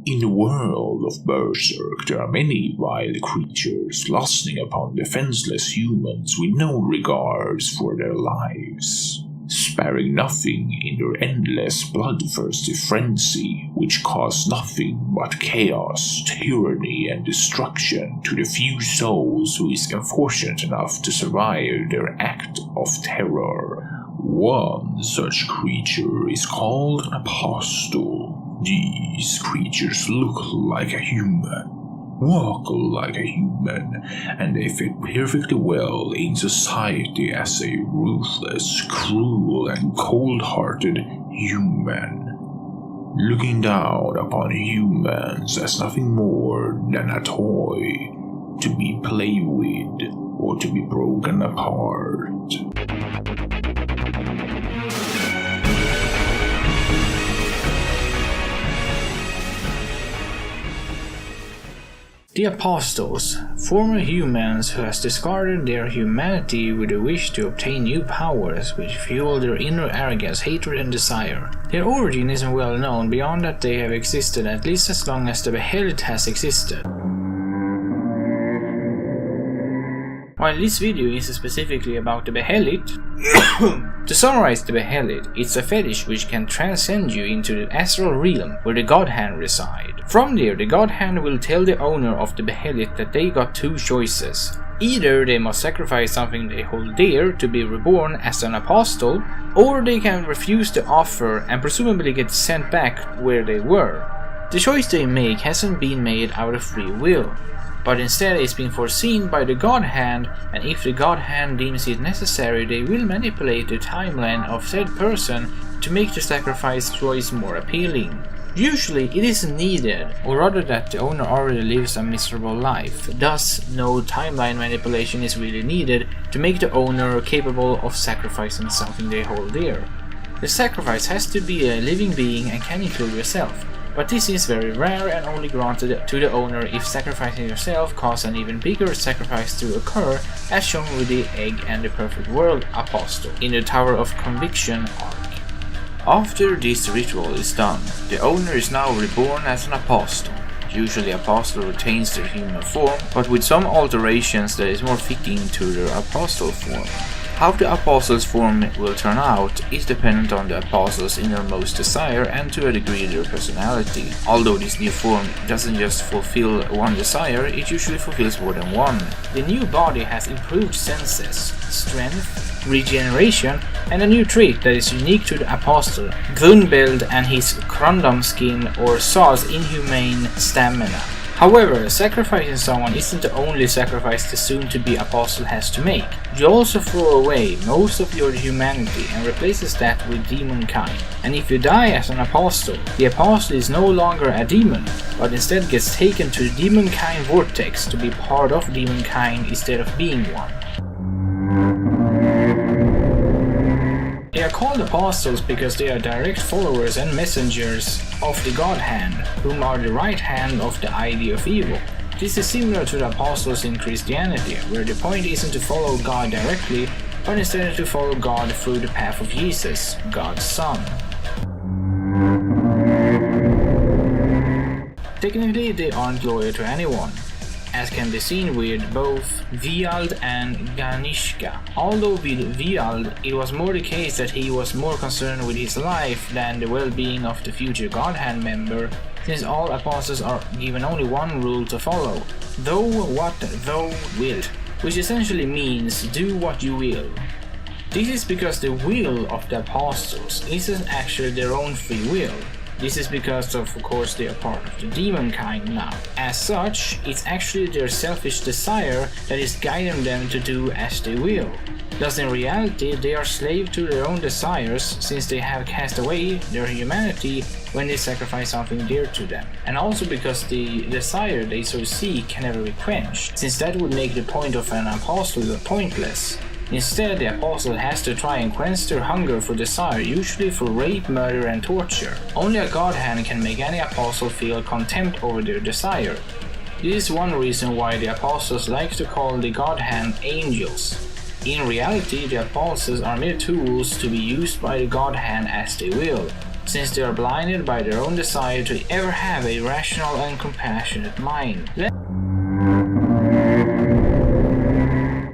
In the world of Berserk, there are many wild creatures lusting upon defenseless humans with no regards for their lives, sparing nothing in their endless bloodthirsty frenzy, which cause nothing but chaos, tyranny, and destruction to the few souls who is unfortunate enough to survive their act of terror. One such creature is called an apostle. These creatures look like a human, walk like a human, and they fit perfectly well in society as a ruthless, cruel, and cold-hearted human, looking down upon humans as nothing more than a toy to be played with or to be broken apart. The Apostles, former humans who has discarded their humanity with a wish to obtain new powers which fuel their inner arrogance, hatred and desire. Their origin isn't well known beyond that they have existed at least as long as the Behelit has existed. While this video is specifically about the Behelit, to summarize the Behelit, it's a fetish which can transcend you into the astral realm where the God Hand reside. From there, the God Hand will tell the owner of the Behelit that they got two choices. Either they must sacrifice something they hold dear to be reborn as an apostle, or they can refuse the offer and presumably get sent back where they were. The choice they make hasn't been made out of free will, but instead it's been foreseen by the God Hand, and if the God Hand deems it necessary, they will manipulate the timeline of said person to make the sacrifice choice more appealing. Usually it isn't needed, or rather that the owner already lives a miserable life, thus no timeline manipulation is really needed to make the owner capable of sacrificing something they hold dear. The sacrifice has to be a living being and can include yourself, but this is very rare and only granted to the owner if sacrificing yourself causes an even bigger sacrifice to occur, as shown with the Egg and the Perfect World Apostle in the Tower of Conviction arc. After this ritual is done, the owner is now reborn as an apostle. Usually apostle retains their human form, but with some alterations that is more fitting to their apostle form. How the apostle's form will turn out is dependent on the apostle's innermost desire and to a degree their personality. Although this new form doesn't just fulfill one desire, it usually fulfills more than one. The new body has improved senses, strength, regeneration, and a new trait that is unique to the apostle, Grunbeld and his Krondam skin or Saw's inhumane stamina. However, sacrificing someone isn't the only sacrifice the soon-to-be apostle has to make. You also throw away most of your humanity and replaces that with demon kind. And if you die as an apostle, the apostle is no longer a demon, but instead gets taken to the demon kind vortex to be part of demon kind instead of being one. They are called apostles because they are direct followers and messengers of the God Hand, whom are the right hand of the idea of evil. This is similar to the apostles in Christianity, where the point isn't to follow God directly, but instead to follow God through the path of Jesus, God's Son. Technically, they aren't loyal to anyone, as can be seen with both Viald and Ganishka. Although with Viald, it was more the case that he was more concerned with his life than the well-being of the future God Hand member, since all apostles are given only one rule to follow: "Thou what thou wilt," which essentially means "do what you will." This is because the will of the apostles isn't actually their own free will. This is because of course they are part of the demon kind now. As such, it's actually their selfish desire that is guiding them to do as they will. Thus in reality, they are slaves to their own desires, since they have cast away their humanity when they sacrifice something dear to them. And also because the desire they so seek can never be quenched, since that would make the point of an apostle pointless. Instead, the apostle has to try and quench their hunger for desire, usually for rape, murder and torture. Only a God Hand can make any apostle feel contempt over their desire. This is one reason why the apostles like to call the God Hand angels. In reality, the apostles are mere tools to be used by the God Hand as they will. since they are blinded by their own desire to ever have a rational and compassionate mind.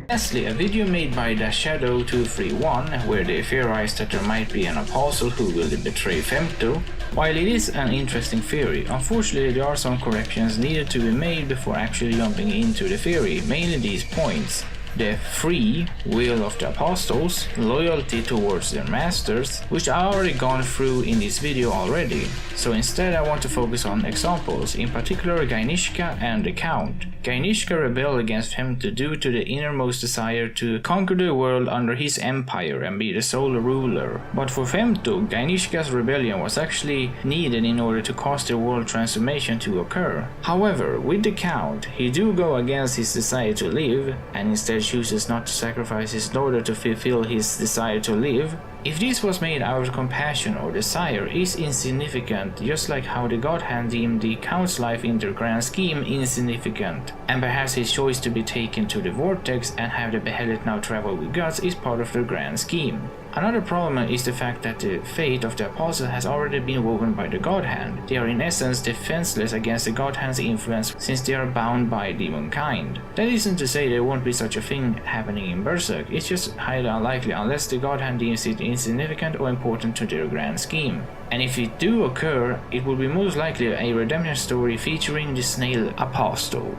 Lastly, a video made by Shadow231 where they theorized that there might be an apostle who will betray Femto. While it is an interesting theory, unfortunately there are some corrections needed to be made before actually jumping into the theory, mainly these points. The free will of the apostles, loyalty towards their masters, which I already gone through in this video already, so instead I want to focus on examples, in particular Gainishka and the Count. Gainishka rebelled against Femto due to the innermost desire to conquer the world under his empire and be the sole ruler, but for Femto, Gainishka's rebellion was actually needed in order to cause the world transformation to occur. However, with the Count, he do go against his desire to live, and instead chooses not to sacrifice his daughter to fulfill his desire to live. If this was made out of compassion or desire is insignificant, just like how the God Hand deemed the Count's life in their grand scheme insignificant, and perhaps his choice to be taken to the vortex and have the beheaded now travel with gods is part of their grand scheme. Another problem is the fact that the fate of the apostle has already been woven by the God Hand. They are in essence defenseless against the God Hand's influence since they are bound by demonkind. That isn't to say there won't be such a thing happening in Berserk, it's just highly unlikely unless the God Hand deems it insignificant or important to their grand scheme. And if it do occur, it will be most likely a redemption story featuring the snail apostle.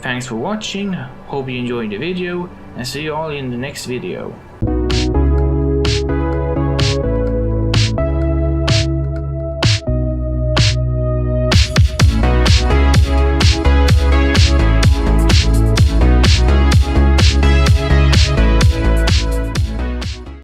Thanks for watching, hope you enjoyed the video, and see you all in the next video.